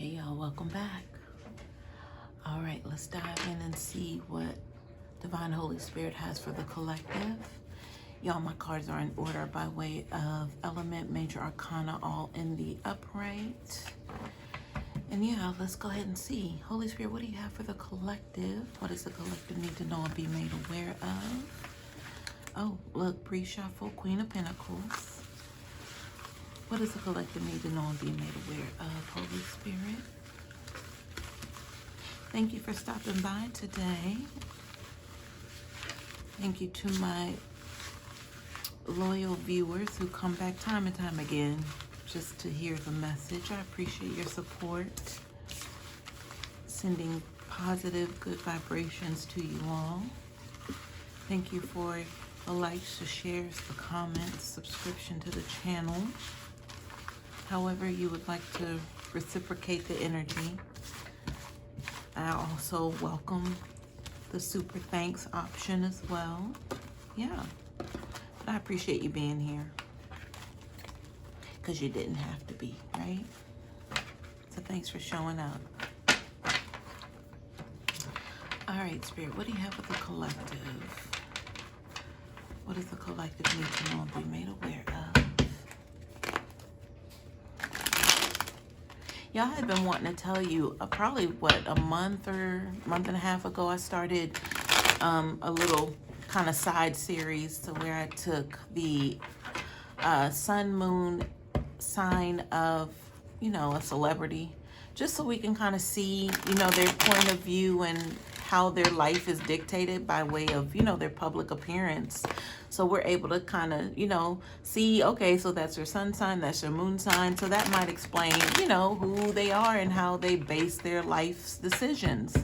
Hey y'all, welcome back. All right, let's dive in and see what Divine Holy Spirit has for the collective. Y'all, my cards are in order by way of element, major arcana, all in the upright. And yeah, let's go ahead and see. Holy Spirit, what do you have for the collective? What does the collective need to know and be made aware of? Oh, look, pre-shuffle, Queen of Pentacles. What does the collective need to know and be made aware of, Holy Spirit? Thank you for stopping by today. Thank you to my loyal viewers who come back time and time again just to hear the message. I appreciate your support. Sending positive, good vibrations to you all. Thank you for the likes, the shares, the comments, subscription to the channel. However you would like to reciprocate the energy. I also welcome the super thanks option as well. Yeah, I appreciate you being here because you didn't have to be, right? So thanks for showing up. All right, Spirit, what do you have with the collective? What does the collective need to know and be made aware of? Y'all, I've been wanting to tell you, probably a month and a half ago, I started a little kind of side series to where I took the sun, moon sign of, a celebrity, just so we can kind of see, their point of view and how their life is dictated by way of, their public appearance. So we're able to kind of, see, okay, so that's their sun sign, that's their moon sign. So that might explain, who they are and how they base their life's decisions.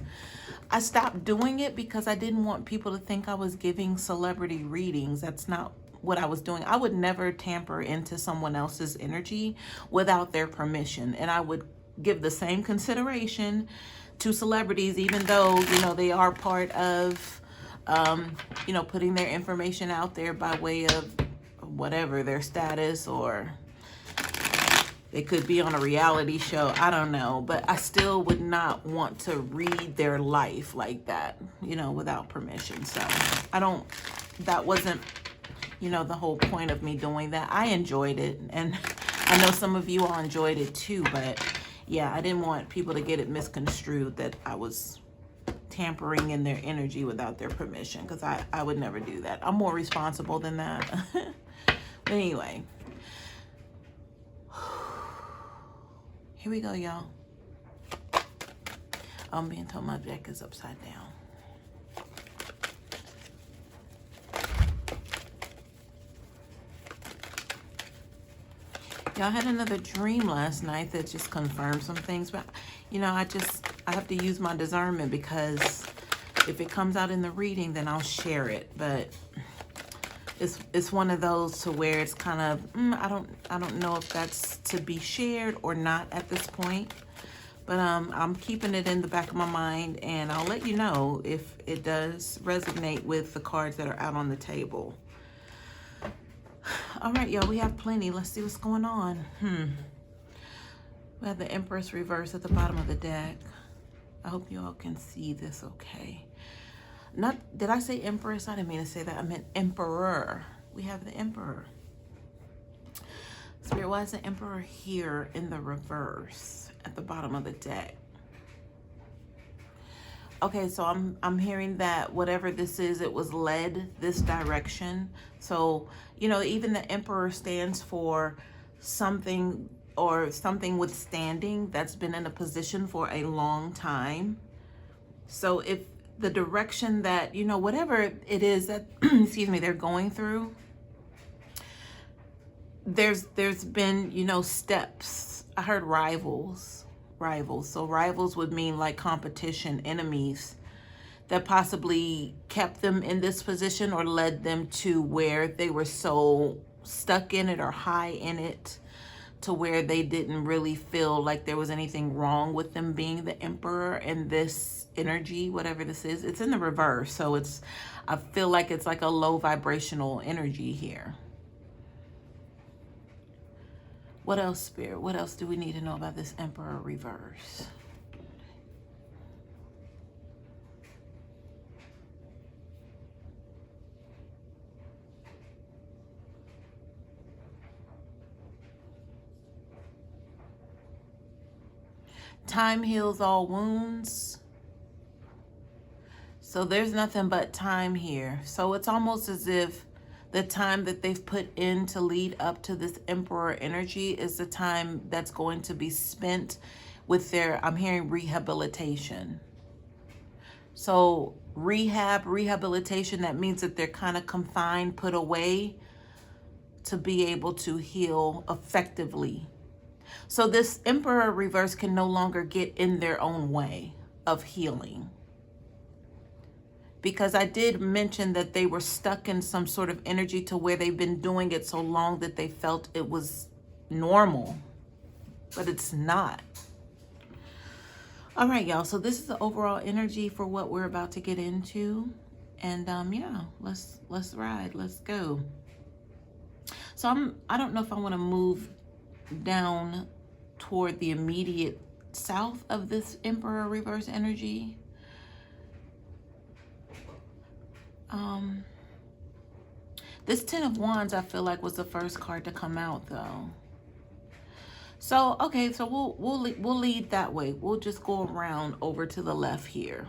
I stopped doing it because I didn't want people to think I was giving celebrity readings. That's not what I was doing. I would never tamper into someone else's energy without their permission. And I would give the same consideration to celebrities, even though, they are part of, putting their information out there by way of whatever their status, or they could be on a reality show. I don't know, but I still would not want to read their life like that, without permission. So that wasn't, the whole point of me doing that. I enjoyed it, and I know some of you all enjoyed it too, but yeah, I didn't want people to get it misconstrued that I was tampering in their energy without their permission, because I would never do that. I'm more responsible than that. But anyway, here we go, y'all. I'm being told my deck is upside down. Y'all, had another dream last night that just confirmed some things, but I have to use my discernment, because if it comes out in the reading, then I'll share it. But it's one of those to where it's kind of I don't know if that's to be shared or not at this point. But I'm keeping it in the back of my mind, and I'll let you know if it does resonate with the cards that are out on the table. All right, y'all, we have plenty. Let's see what's going on. We have the Empress reverse at the bottom of the deck. I hope you all can see this okay. Did I say Empress? I didn't mean to say that. I meant Emperor. We have the Emperor. Spirit, why is the Emperor here in the reverse at the bottom of the deck? Okay, so I'm hearing that whatever this is, it was led this direction. So, even the Emperor stands for something, or something withstanding that's been in a position for a long time. So if the direction that, whatever it is that, excuse me, they're going through, there's been, steps. I heard rivals. So rivals would mean like competition, enemies that possibly kept them in this position or led them to where they were so stuck in it or high in it to where they didn't really feel like there was anything wrong with them being the Emperor. And this energy, whatever this is, it's in the reverse. So I feel like it's like a low vibrational energy here. What else, Spirit? What else do we need to know about this Emperor reverse? Time heals all wounds. So there's nothing but time here. So it's almost as if the time that they've put in to lead up to this Emperor energy is the time that's going to be spent with their, I'm hearing rehabilitation. So rehabilitation, that means that they're kind of confined, put away to be able to heal effectively. So this Emperor reverse can no longer get in their own way of healing. Because I did mention that they were stuck in some sort of energy to where they've been doing it so long that they felt it was normal, but it's not. All right, y'all. So this is the overall energy for what we're about to get into. And yeah, let's ride. Let's go. So I don't know if I want to move down toward the immediate south of this Emperor reverse energy. This Ten of Wands, I feel like, was the first card to come out, though. So, okay, so we'll lead that way. We'll just go around over to the left here.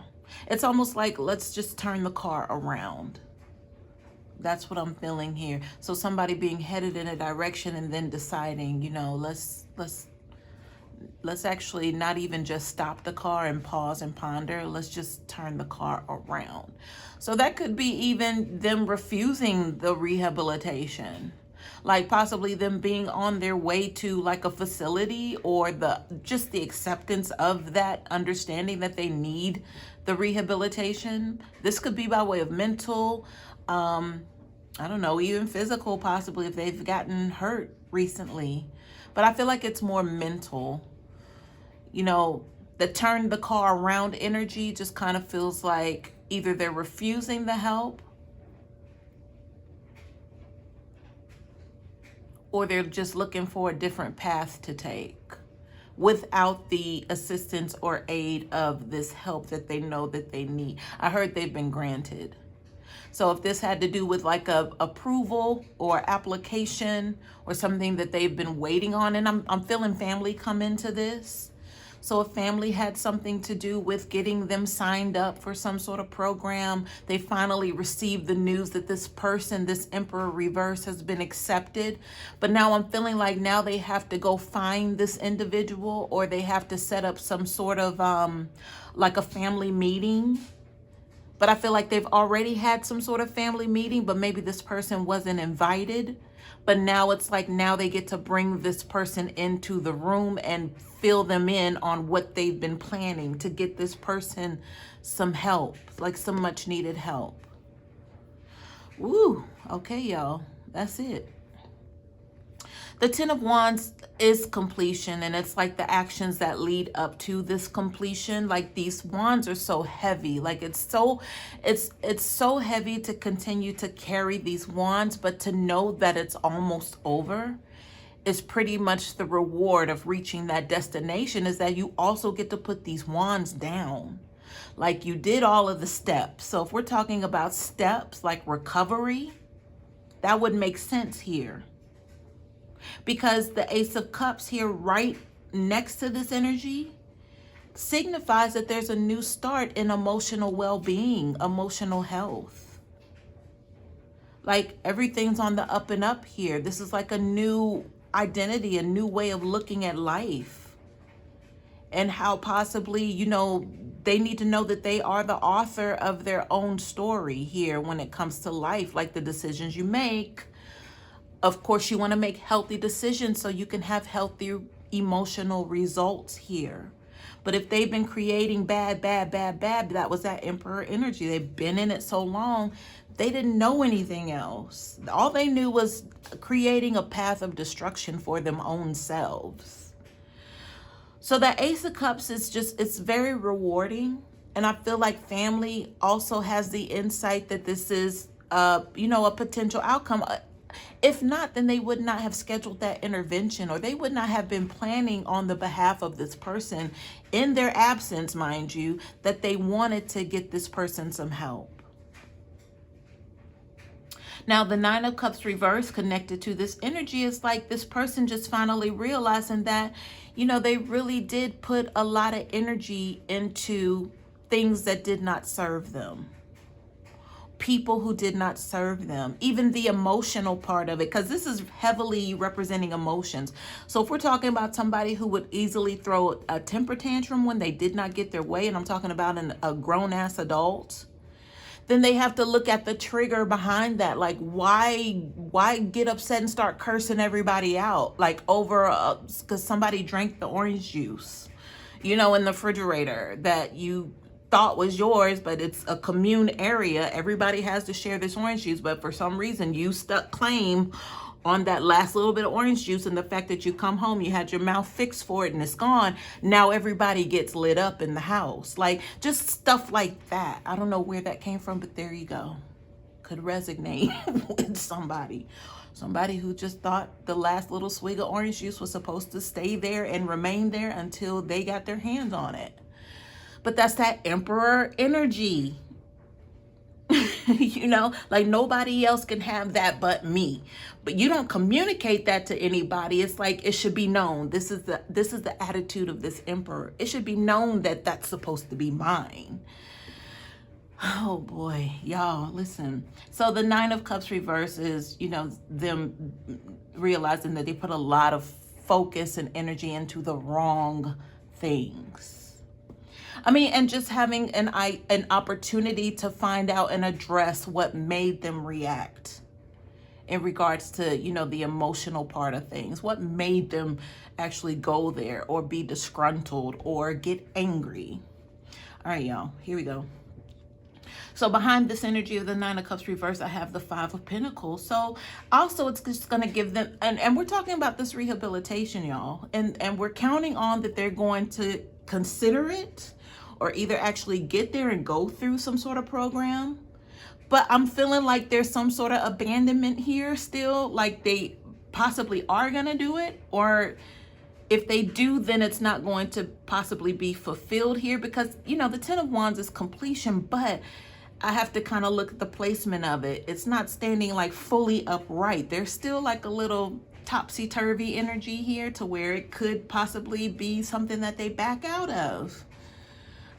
It's almost like, let's just turn the car around. That's what I'm feeling here. So somebody being headed in a direction and then deciding, you know, let's actually not even just stop the car and pause and ponder. Let's just turn the car around. So that could be even them refusing the rehabilitation, like possibly them being on their way to like a facility, or just the acceptance of that understanding that they need the rehabilitation. This could be by way of mental, I don't know, even physical, possibly if they've gotten hurt recently. But I feel like it's more mental. You know, the turn the car around energy just kind of feels like either they're refusing the help or they're just looking for a different path to take without the assistance or aid of this help that they know that they need. I heard they've been granted. So if this had to do with like a approval or application or something that they've been waiting on, and I'm feeling family come into this. So if family had something to do with getting them signed up for some sort of program, they finally received the news that this person, this Emperor reverse, has been accepted. But now I'm feeling like now they have to go find this individual, or they have to set up some sort of like a family meeting. But I feel like they've already had some sort of family meeting, but maybe this person wasn't invited. But now it's like now they get to bring this person into the room and fill them in on what they've been planning to get this person some help, like some much needed help. Woo, okay, y'all, that's it. The Ten of Wands is completion, and it's like the actions that lead up to this completion. Like these wands are so heavy. Like it's so heavy to continue to carry these wands, but to know that it's almost over is pretty much the reward of reaching that destination, is that you also get to put these wands down. Like you did all of the steps. So if we're talking about steps like recovery, that would make sense here. Because the Ace of Cups here right next to this energy signifies that there's a new start in emotional well-being, emotional health. Like everything's on the up and up here. This is like a new identity, a new way of looking at life. And how possibly, you know, they need to know that they are the author of their own story here when it comes to life, like the decisions you make. Of course, you want to make healthy decisions so you can have healthy emotional results here. But if they've been creating bad, that was that Emperor energy. They've been in it so long, they didn't know anything else. All they knew was creating a path of destruction for them own selves. So the Ace of Cups is just, it's very rewarding. And I feel like family also has the insight that this is, you know, a potential outcome. If not, then they would not have scheduled that intervention, or they would not have been planning on the behalf of this person in their absence, mind you, that they wanted to get this person some help. Now, the Nine of Cups reverse connected to this energy is like this person just finally realizing that, you know, they really did put a lot of energy into things that did not serve them. People who did not serve them, even the emotional part of it, because this is heavily representing emotions. So if we're talking about somebody who would easily throw a temper tantrum when they did not get their way, and I'm talking about a grown-ass adult, then they have to look at the trigger behind that. Like, why get upset and start cursing everybody out? Like, over because somebody drank the orange juice, you know, in the refrigerator that you thought was yours, but it's a commune area. Everybody has to share this orange juice, but for some reason you stuck claim on that last little bit of orange juice, and the fact that you come home, you had your mouth fixed for it and it's gone. Now everybody gets lit up in the house. Like, just stuff like that. I don't know where that came from, but there you go. Could resonate with somebody who just thought the last little swig of orange juice was supposed to stay there and remain there until they got their hands on it. But that's that Emperor energy. You know, like nobody else can have that but me. But you don't communicate that to anybody. It's like, it should be known. This is the attitude of this Emperor. It should be known that that's supposed to be mine. Oh boy, y'all, listen. So the Nine of Cups reverse is, you know, them realizing that they put a lot of focus and energy into the wrong things. I mean, and just having an opportunity to find out and address what made them react in regards to, you know, the emotional part of things. What made them actually go there or be disgruntled or get angry. All right, y'all, here we go. So behind this energy of the Nine of Cups reverse, I have the Five of Pentacles. So also it's just going to give them, and we're talking about this rehabilitation, y'all. And we're counting on that they're going to consider it, or either actually get there and go through some sort of program. But I'm feeling like there's some sort of abandonment here still, like they possibly are gonna do it, or if they do, then it's not going to possibly be fulfilled here, because, you know, the Ten of Wands is completion, but I have to kind of look at the placement of it. It's not standing like fully upright. There's still like a little topsy-turvy energy here to where it could possibly be something that they back out of.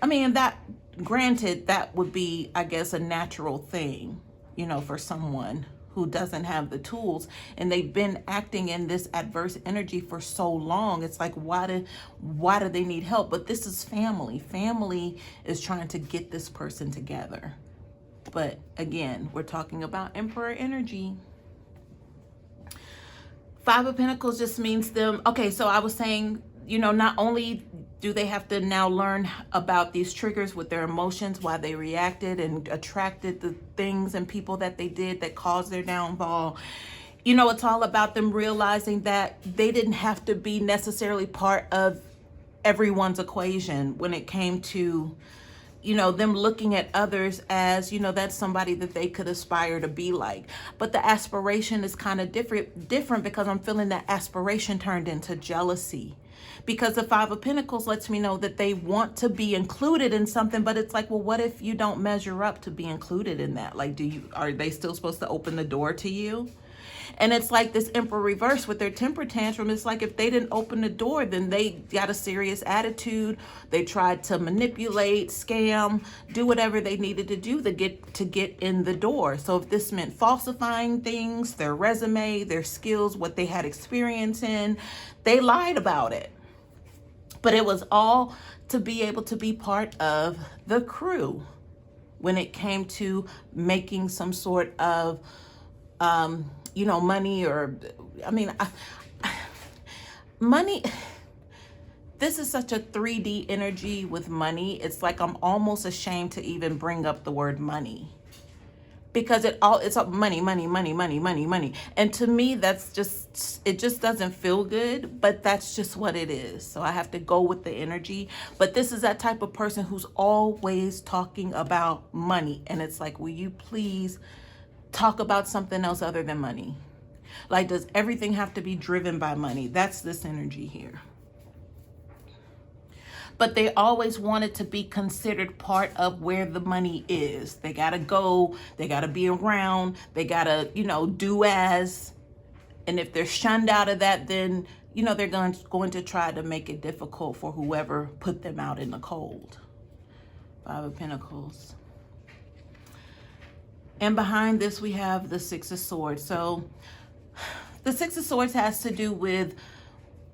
I mean, that, granted, that would be, I guess, a natural thing, you know, for someone who doesn't have the tools, and they've been acting in this adverse energy for so long. It's like, why do they need help? But this is family. Family is trying to get this person together. But again, we're talking about Emperor energy. Five of Pentacles just means them. Okay, so I was saying, you know, not only do they have to now learn about these triggers with their emotions, why they reacted and attracted the things and people that they did that caused their downfall. You know, it's all about them realizing that they didn't have to be necessarily part of everyone's equation when it came to, you know, them looking at others as, you know, that's somebody that they could aspire to be like. But the aspiration is kind of different because I'm feeling that aspiration turned into jealousy. Because the Five of Pentacles lets me know that they want to be included in something, but it's like, well, what if you don't measure up to be included in that? Like, are they still supposed to open the door to you? And it's like this Emperor reverse with their temper tantrum. It's like if they didn't open the door, then they got a serious attitude. They tried to manipulate, scam, do whatever they needed to do to get in the door. So if this meant falsifying things, their resume, their skills, what they had experience in, they lied about it. But it was all to be able to be part of the crew when it came to making some sort of, you know, money, or, I mean, money. This is such a 3D energy with money. It's like I'm almost ashamed to even bring up the word money, because it's money, money, money, money, money, money. And to me, that's just, it just doesn't feel good, but that's just what it is. So I have to go with the energy. But this is that type of person who's always talking about money. And it's like, will you please talk about something else other than money? Like, does everything have to be driven by money? That's this energy here. But they always wanted to be considered part of where the money is. They got to go, they got to be around, they got to, do as. And if they're shunned out of that, then, they're going to try to make it difficult for whoever put them out in the cold. 5 of Pentacles. And behind this, we have the 6 of Swords. So the 6 of Swords has to do with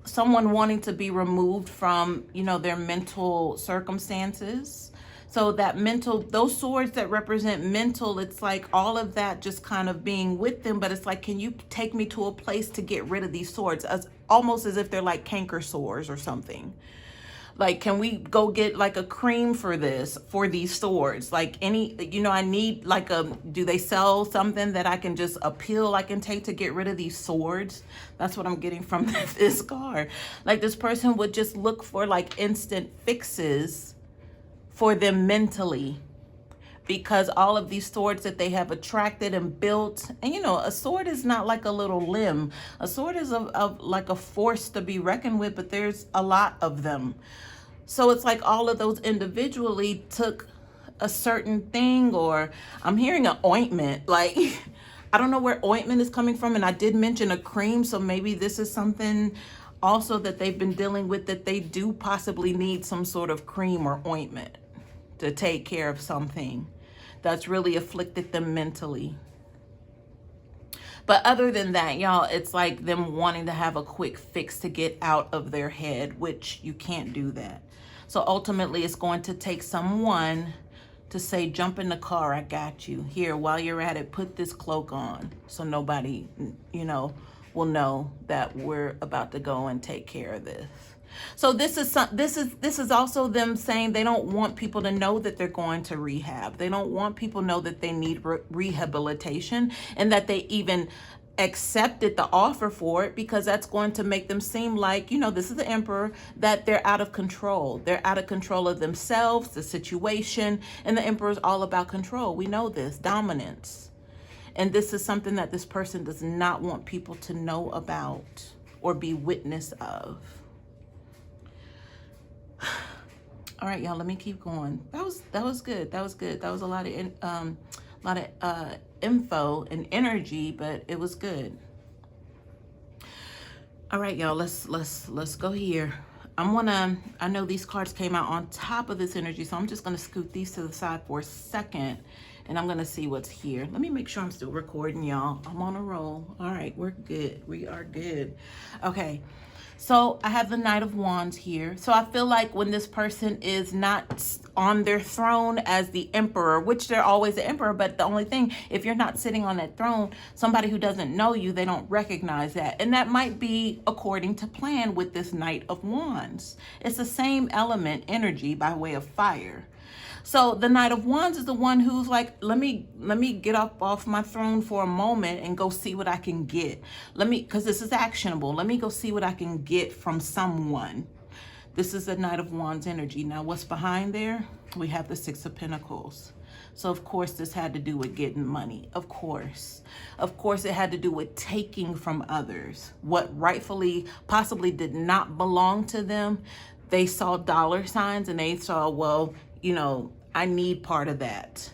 someone wanting to be removed from, their mental circumstances. So that those swords that represent mental, it's like all of that just kind of being with them. But it's like, can you take me to a place to get rid of these swords? Almost as if they're like canker sores or something. Like, can we go get like a cream for these swords? Like I need like do they sell something that I can just a pill I can take to get rid of these swords? That's what I'm getting from this card. Like, this person would just look for like instant fixes for them mentally, because all of these swords that they have attracted and built, and a sword is not like a little limb. A sword is of like a force to be reckoned with, but there's a lot of them. So it's like all of those individually took a certain thing, or I'm hearing an ointment. Like, I don't know where ointment is coming from. And I did mention a cream. So maybe this is something also that they've been dealing with, that they do possibly need some sort of cream or ointment to take care of something that's really afflicted them mentally. But other than that, y'all, it's like them wanting to have a quick fix to get out of their head, which you can't do that. So ultimately, it's going to take someone to say, jump in the car, I got you. Here, while you're at it, put this cloak on so nobody, will know that we're about to go and take care of this. So this is also them saying they don't want people to know that they're going to rehab. They don't want people to know that they need rehabilitation, and that they even accepted the offer for it, because that's going to make them seem like, this is the Emperor, that they're out of control. They're out of control of themselves, the situation, and the Emperor is all about control. We know this, dominance. And this is something that this person does not want people to know about or be witness of. All right, y'all, let me keep going. That was good. That was good. That was a lot of info and energy, but it was good. All right, y'all, let's go here. I know these cards came out on top of this energy, so I'm just gonna scoot these to the side for a second, and I'm gonna see what's here. Let me make sure I'm still recording, y'all. I'm on a roll. All right, we're good. We are good. Okay. So I have the Knight of Wands here. So I feel like when this person is not on their throne as the Emperor, which they're always the Emperor, but the only thing, if you're not sitting on that throne, somebody who doesn't know you, they don't recognize that. And that might be according to plan with this Knight of Wands. It's the same element energy by way of fire. So the Knight of Wands is the one who's like, let me get up off my throne for a moment and go see what I can get. Because this is actionable. Let me go see what I can get from someone. This is the Knight of Wands energy. Now, what's behind there? We have the 6 of Pentacles. So, of course, this had to do with getting money. Of course. Of course, it had to do with taking from others what rightfully, possibly did not belong to them. They saw dollar signs and they saw, well, I need part of that.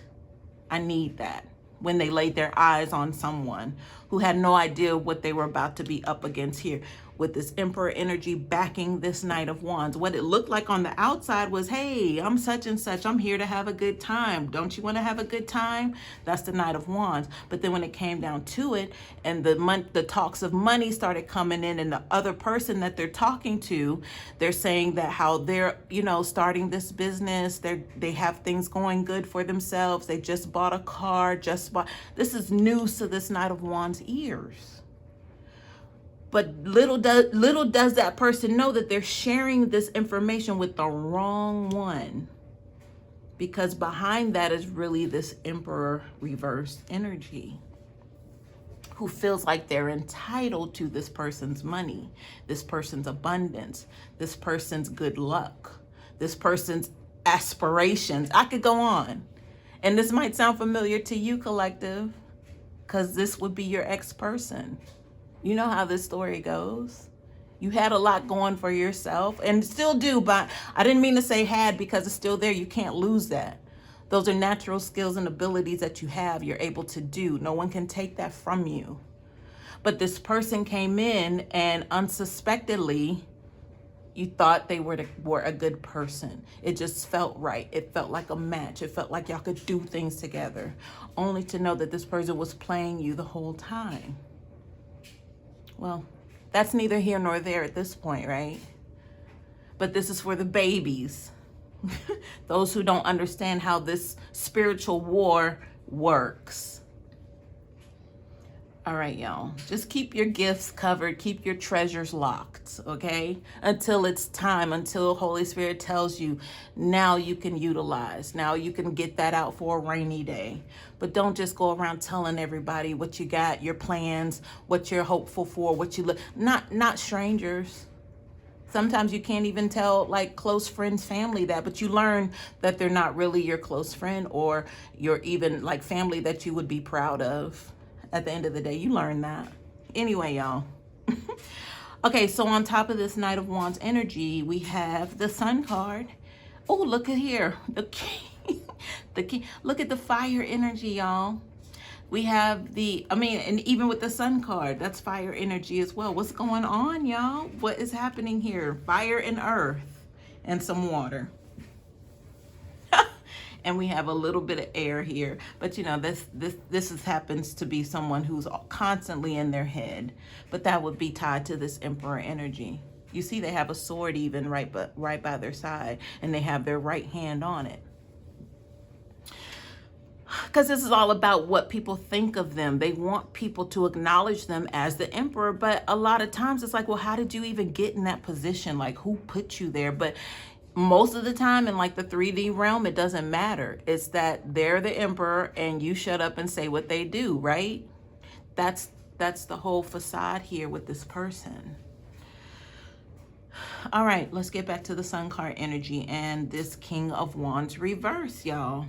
I need that. When they laid their eyes on someone who had no idea what they were about to be up against here. With this Emperor energy backing this Knight of Wands. What it looked like on the outside was, hey, I'm such and such. I'm here to have a good time. Don't you want to have a good time? That's the Knight of Wands. But then when it came down to it, and the talks of money started coming in, and the other person that they're talking to, they're saying that how they're, starting this business. They have things going good for themselves. They just bought a car, this is news to this Knight of Wands ears. But little does that person know that they're sharing this information with the wrong one. Because behind that is really this Emperor reverse energy, who feels like they're entitled to this person's money, this person's abundance, this person's good luck, this person's aspirations. I could go on. And this might sound familiar to you, collective, because this would be your ex-person. You know how this story goes. You had a lot going for yourself and still do, but I didn't mean to say had because it's still there. You can't lose that. Those are natural skills and abilities that you have. You're able to do. No one can take that from you. But this person came in and unsuspectedly, you thought they were a good person. It just felt right. It felt like a match. It felt like y'all could do things together, only to know that this person was playing you the whole time. Well, that's neither here nor there at this point, right? But this is for the babies. Those who don't understand how this spiritual war works. All right, y'all. Just keep your gifts covered. Keep your treasures locked, okay? Until it's time, until Holy Spirit tells you, now you can utilize. Now you can get that out for a rainy day. But don't just go around telling everybody what you got, your plans, what you're hopeful for, what you look. Not strangers. Sometimes you can't even tell like close friends, family that, but you learn that they're not really your close friend or your even like family that you would be proud of. At the end of the day, you learn that. Anyway, y'all. Okay, so on top of this Knight of Wands energy, we have the Sun card. Oh, look at here. The king. The king. Look at the fire energy, y'all. We have and even with the Sun card, that's fire energy as well. What's going on, y'all? What is happening here? Fire and earth and some water. And we have a little bit of air here. But you know, this happens to be someone who's constantly in their head. But that would be tied to this Emperor energy. You see they have a sword even right by their side, and they have their right hand on it. Because this is all about what people think of them. They want people to acknowledge them as the emperor. But a lot of times it's like, well, how did you even get in that position? Like, who put you there? But most of the time in like the 3D realm, it doesn't matter. It's that they're the emperor and you shut up and say what they do, right? That's the whole facade here with this person. All right, let's get back to the Sun card energy and this King of Wands reverse, y'all.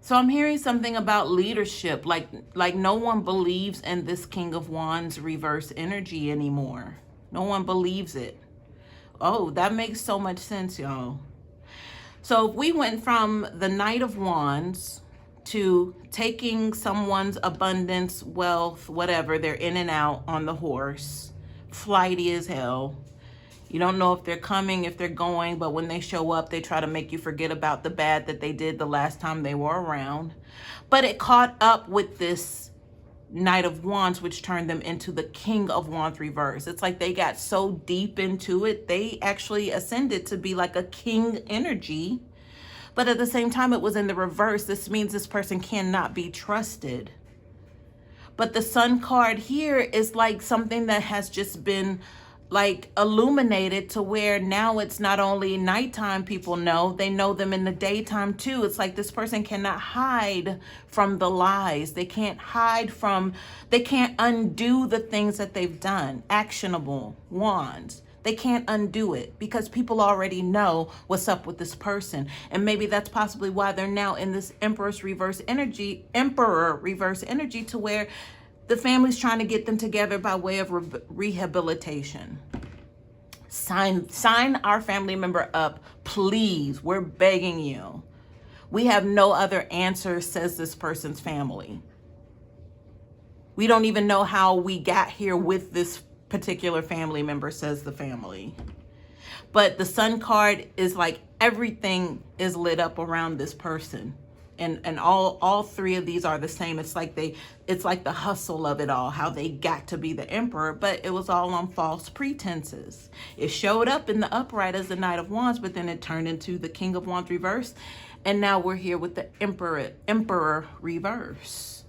So I'm hearing something about leadership, like no one believes in this King of Wands reverse energy anymore. No one believes it. Oh, that makes so much sense, y'all. So if we went from the Knight of Wands to taking someone's abundance, wealth, whatever, they're in and out on the horse, flighty as hell. You don't know if they're coming, if they're going, but when they show up, they try to make you forget about the bad that they did the last time they were around. But it caught up with this Knight of Wands, which turned them into the King of Wands reverse. It's like they got so deep into it, they actually ascended to be like a king energy. But at the same time, it was in the reverse. This means this person cannot be trusted. But the Sun card here is like something that has just been like illuminated to where now it's not only nighttime people know, they know them in the daytime too. It's like this person cannot hide from the lies. They can't they can't undo the things that they've done. Actionable wands. They can't undo it because people already know what's up with this person. And maybe that's possibly why they're now in this Emperor reverse energy to where the family's trying to get them together by way of rehabilitation. Sign our family member up, please. We're begging you. We have no other answer, says this person's family. We don't even know how we got here with this particular family member, says the family. But the Sun card is like everything is lit up around this person. And all three of these are the same. It's like the hustle of it all, how they got to be the emperor, but it was all on false pretenses. It showed up in the upright as the Knight of Wands, but then it turned into the King of Wands reverse. And now we're here with the Emperor reverse.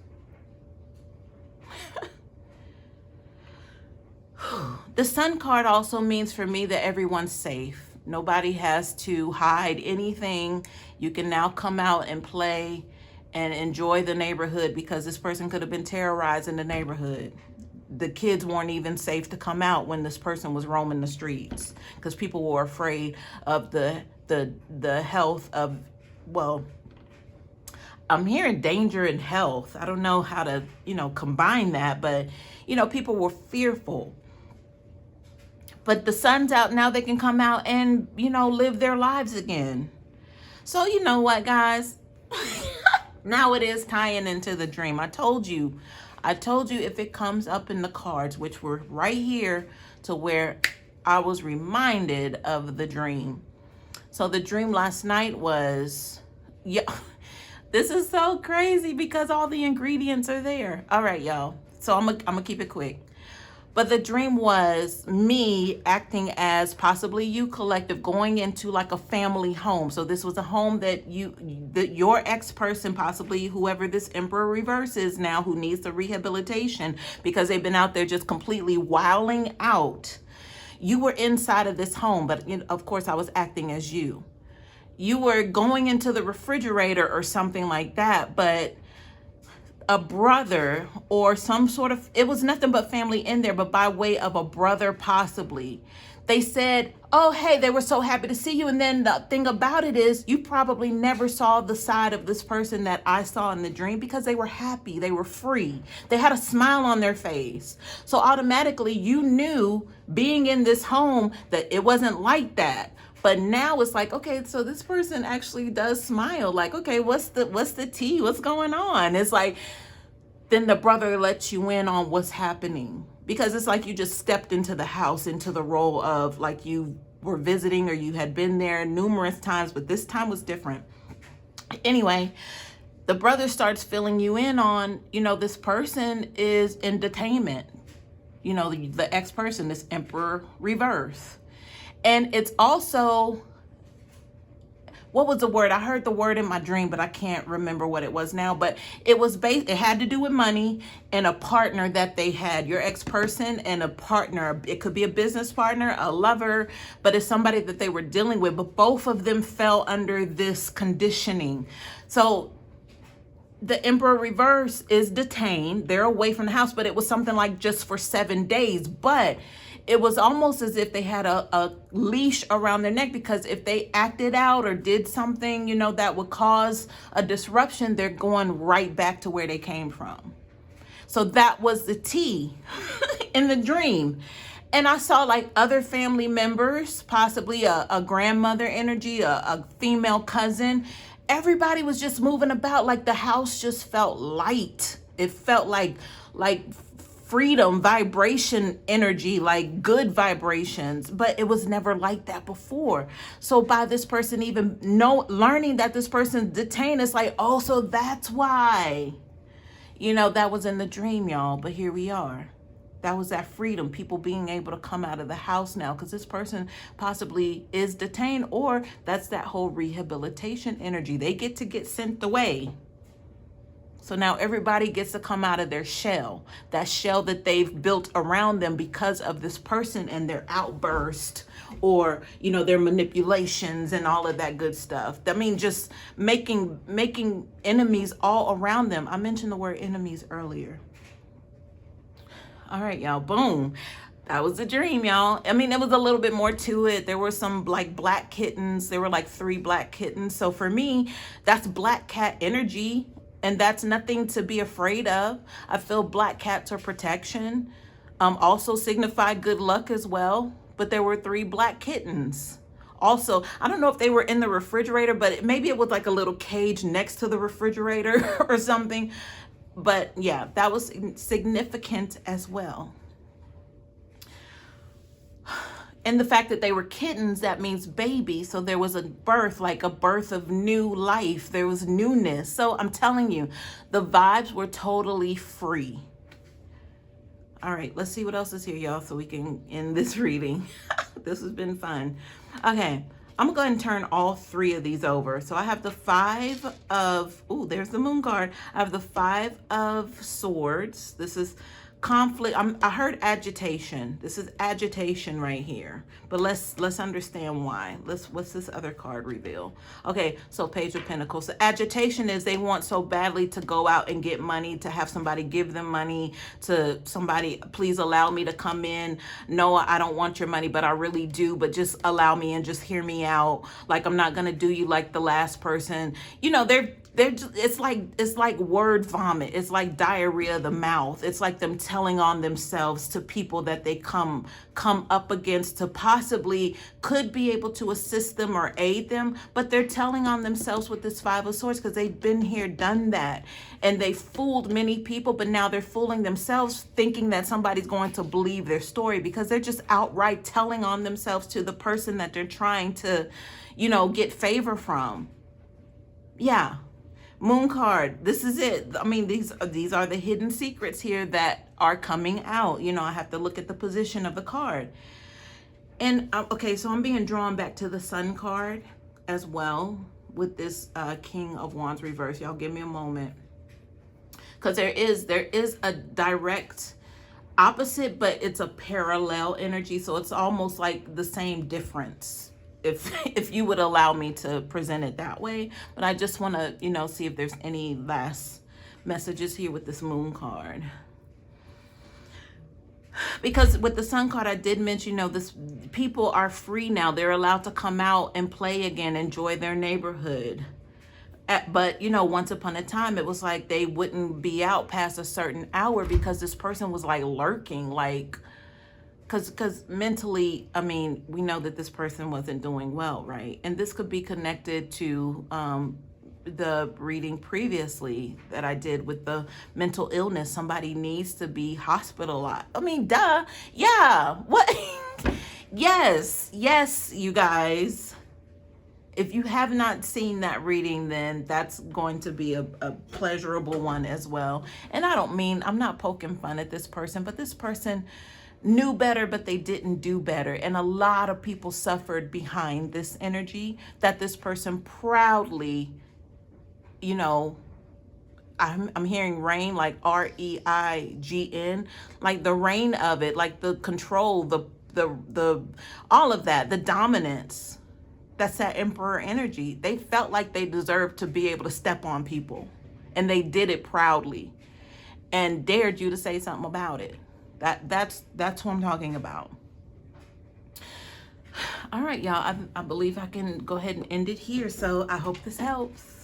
The Sun card also means for me that everyone's safe. Nobody has to hide anything. You can now come out and play and enjoy the neighborhood because this person could have been terrorized in the neighborhood. The kids weren't even safe to come out when this person was roaming the streets because people were afraid of the health of, well, I'm hearing danger and health. I don't know how to, combine that, but, people were fearful. But the sun's out now, they can come out and, live their lives again. So you know what, guys? Now it is tying into the dream. I told you if it comes up in the cards, which were right here to where I was reminded of the dream. So the dream last night was, yeah, this is so crazy because all the ingredients are there. All right, y'all. So I'm gonna keep it quick. But the dream was me acting as possibly you collective going into like a family home. So this was a home that your ex-person, possibly whoever this Emperor reverse is now, who needs the rehabilitation because they've been out there just completely wilding out. You were inside of this home, but of course I was acting as you. You were going into the refrigerator or something like that, but a brother or some sort of, it was nothing but family in there, but by way of a brother possibly. They said, oh, hey, they were so happy to see you. And then the thing about it is you probably never saw the side of this person that I saw in the dream because they were happy. They were free. They had a smile on their face. So automatically you knew being in this home that it wasn't like that. But now it's like, okay, so this person actually does smile. Like, okay, what's the tea? What's going on? It's like, then the brother lets you in on what's happening. Because it's like you just stepped into the house, into the role of like you were visiting or you had been there numerous times, but this time was different. Anyway, the brother starts filling you in on, this person is in detainment. The ex-person, this Emperor reverse. And it's also, what was the word? I heard the word in my dream, but I can't remember what it was now. But it was it had to do with money and a partner that they had. Your ex-person and a partner. It could be a business partner, a lover, but it's somebody that they were dealing with. But both of them fell under this conditioning. So the Emperor reverse is detained. They're away from the house, but it was something like just for 7 days. But it was almost as if they had a leash around their neck, because if they acted out or did something, that would cause a disruption, they're going right back to where they came from. So that was the tea in the dream. And I saw like other family members, possibly a grandmother energy, a female cousin. Everybody was just moving about, like the house just felt light. It felt like freedom, vibration, energy, like good vibrations, but it was never like that before. So by this person even learning that this person's detained, it's like, oh, so that's why, that was in the dream, y'all. But here we are. That was that freedom, people being able to come out of the house now because this person possibly is detained, or that's that whole rehabilitation energy. They get sent away. So now everybody gets to come out of their shell, that shell that they've built around them because of this person and their outburst, or, their manipulations and all of that good stuff. I mean, just making enemies all around them. I mentioned the word enemies earlier. All right, y'all, boom. That was a dream, y'all. I mean, there was a little bit more to it. There were some like black kittens. There were like 3 black kittens. So for me, that's black cat energy. And that's nothing to be afraid of. I feel black cats are protection. Also signify good luck as well. But there were 3 black kittens. Also, I don't know if they were in the refrigerator, but maybe it was like a little cage next to the refrigerator or something. But yeah, that was significant as well. And the fact that they were kittens, that means baby. So there was a birth, like a birth of new life. There was newness. So I'm telling you, the vibes were totally free. All right, let's see what else is here, y'all, so we can end this reading. This has been fun. Okay, I'm gonna go ahead and turn all 3 of these over. So I have the 5 of, ooh, there's the moon card. I have the 5 of swords. This is conflict. I heard agitation. This is agitation right here. But let's understand why. What's this other card reveal? Okay, so Page of Pentacles. So agitation is they want so badly to go out and get money, to have somebody give them money, to somebody, please allow me to come in. No, I don't want your money, but I really do. But just allow me and just hear me out. Like, I'm not gonna do you like the last person. They're it's like word vomit. It's like diarrhea of the mouth. It's like them telling on themselves to people that they come up against to possibly could be able to assist them or aid them, but they're telling on themselves with this Five of Swords because they've been here, done that, and they fooled many people, but now they're fooling themselves thinking that somebody's going to believe their story because they're just outright telling on themselves to the person that they're trying to, get favor from. Yeah. Moon card, this is it. I mean, these are the hidden secrets here that are coming out. I have to look at the position of the card. And okay, so I'm being drawn back to the Sun card as well with this King of Wands reverse. Y'all give me a moment. Because there is a direct opposite, but it's a parallel energy. So it's almost like the same difference, if you would allow me to present it that way. But I just want to, see if there's any last messages here with this Moon card. Because with the Sun card, I did mention, this people are free now. They're allowed to come out and play again, enjoy their neighborhood. But, once upon a time, it was like they wouldn't be out past a certain hour because this person was like lurking, like, because mentally, I mean, we know that this person wasn't doing well, right? And this could be connected to the reading previously that I did with the mental illness. Somebody needs to be hospitalized. I mean, duh. Yeah. What? Yes, you guys. If you have not seen that reading, then that's going to be a pleasurable one as well. And I'm not poking fun at this person, but this person knew better, but they didn't do better. And a lot of people suffered behind this energy that this person proudly, I'm hearing reign, like REIGN, like the reign of it, like the control, the all of that, the dominance. That's that Emperor energy. They felt like they deserved to be able to step on people, and they did it proudly and dared you to say something about it. That's what I'm talking about. All right, y'all. I believe I can go ahead and end it here. So I hope this helps.